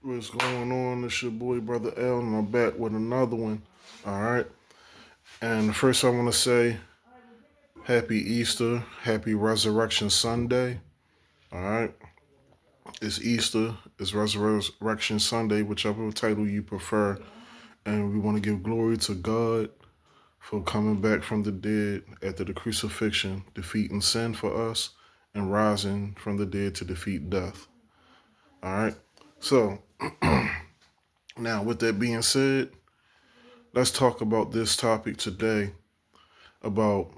What's going on? It's your boy, Brother L, and I'm back with another one. All right. And first, I want to say Happy Easter, Happy Resurrection Sunday. All right. It's Easter, it's Resurrection Sunday, whichever title you prefer. And we want to give glory to God for coming back from the dead after the crucifixion, defeating sin for us, and rising from the dead to defeat death. All right. So, now with that being said, let's talk about this topic today about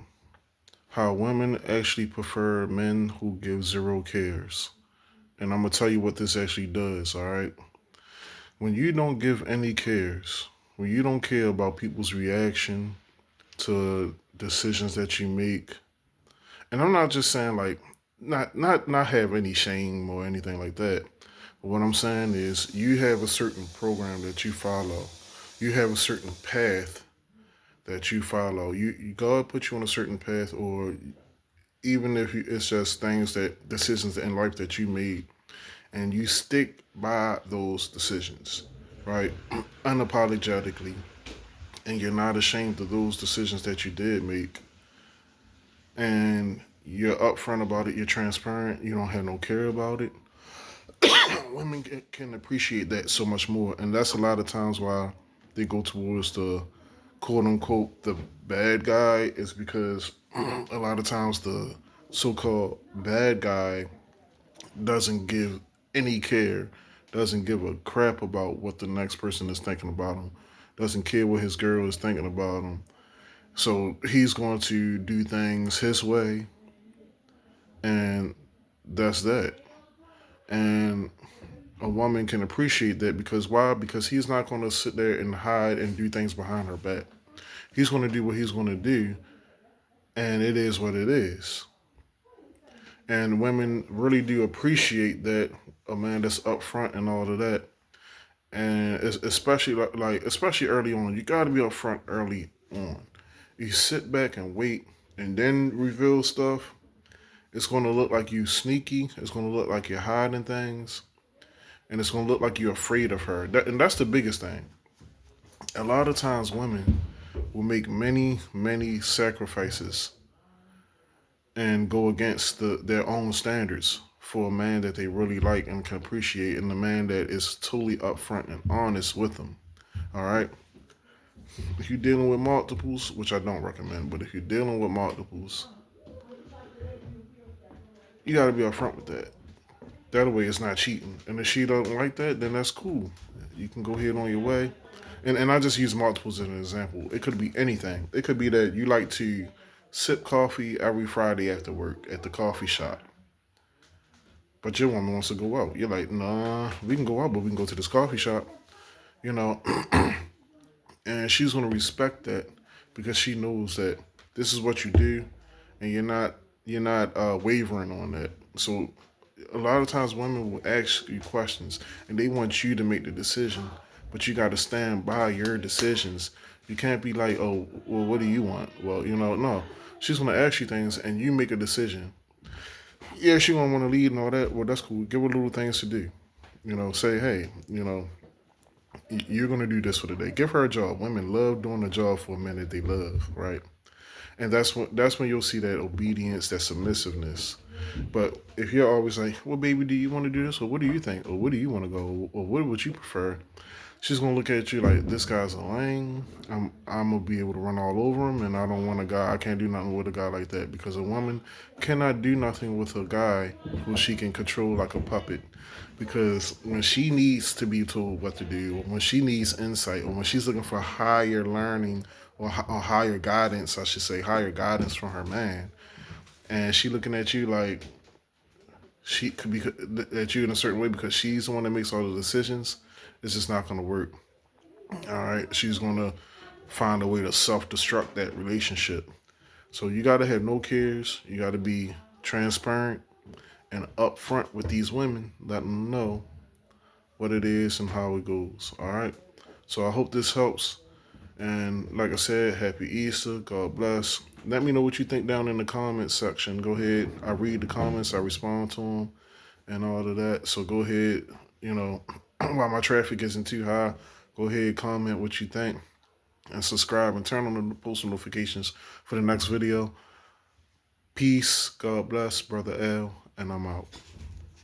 how women actually prefer men who give zero cares. And I'm going to tell you what this actually does, all right? When you don't give any cares, when you don't care about people's reaction to decisions that you make, and I'm not just saying like not have any shame or anything like that. But what I'm saying is you have a certain program that you follow. You have a certain path that you follow. God put you on a certain path, or even if it's just things that decisions in life that you made, and you stick by those decisions, right, unapologetically, and you're not ashamed of those decisions that you did make, and you're upfront about it, you're transparent, you don't have no care about it. Women can appreciate that so much more, and that's a lot of times why they go towards the quote unquote the bad guy is because a lot of times the so-called bad guy doesn't give any care, doesn't give a crap about what the next person is thinking about him, doesn't care what his girl is thinking about him. So he's going to do things his way, and that's that. And a woman can appreciate that because why? Because he's not going to sit there and hide and do things behind her back. He's going to do what he's going to do, and it is what it is. And women really do appreciate that a man that's upfront and all of that. And especially especially early on, you got to be upfront early on. You sit back and wait, and then reveal stuff. It's going to look like you sneaky. It's going to look like you're hiding things, and it's going to look like you're afraid of her. And that's the biggest thing. A lot of times, women will make many sacrifices and go against their own standards for a man that they really like and can appreciate, and a man that is totally upfront and honest with them. All right. If you're dealing with multiples, which I don't recommend, but if you're dealing with multiples, you got to be upfront with that. That way, it's not cheating. And if she don't like that, then that's cool. You can go ahead on your way. And I just use multiples as an example. It could be anything. It could be that you like to sip coffee every Friday after work at the coffee shop. But your woman wants to go out. You're like, nah, we can go out, but we can go to this coffee shop, you know. And she's gonna respect that because she knows that this is what you do, and you're not wavering on that. So a lot of times women will ask you questions, and they want you to make the decision, but you got to stand by your decisions. You can't be like, oh, well, what do you want? Well, no. She's gonna ask you things, and you make a decision. Yeah, she gonna want to lead and all that. Well, that's cool. Give her little things to do. Say, hey, you're gonna do this for the day. Give her a job. Women love doing a job for a man that they love, right? And that's when you'll see that obedience, that submissiveness. But if you're always like, well, baby, do you want to do this, or what do you think, or where do you want to go, or what would you prefer? She's gonna look at you like this guy's a lame. I'm gonna be able to run all over him, and I don't want a guy. I can't do nothing with a guy like that because a woman cannot do nothing with a guy who she can control like a puppet. Because when she needs to be told what to do, or when she needs insight, or when she's looking for higher learning or higher guidance, I should say, higher guidance from her man, and she looking at you like she could be at you in a certain way because she's the one that makes all the decisions, it's just not going to work. All right, she's going to find a way to self-destruct that relationship. So you got to have no cares. You got to be transparent and upfront with these women, let them know what it is and how it goes. All right. So I hope this helps. And like I said, happy Easter. God bless. Let me know what you think down in the comments section. Go ahead. I read the comments. I respond to them and all of that. So go ahead. You know, while my traffic isn't too high. Go ahead, comment what you think, and subscribe and turn on the post notifications for the next video. Peace. God bless, Brother L, and I'm out.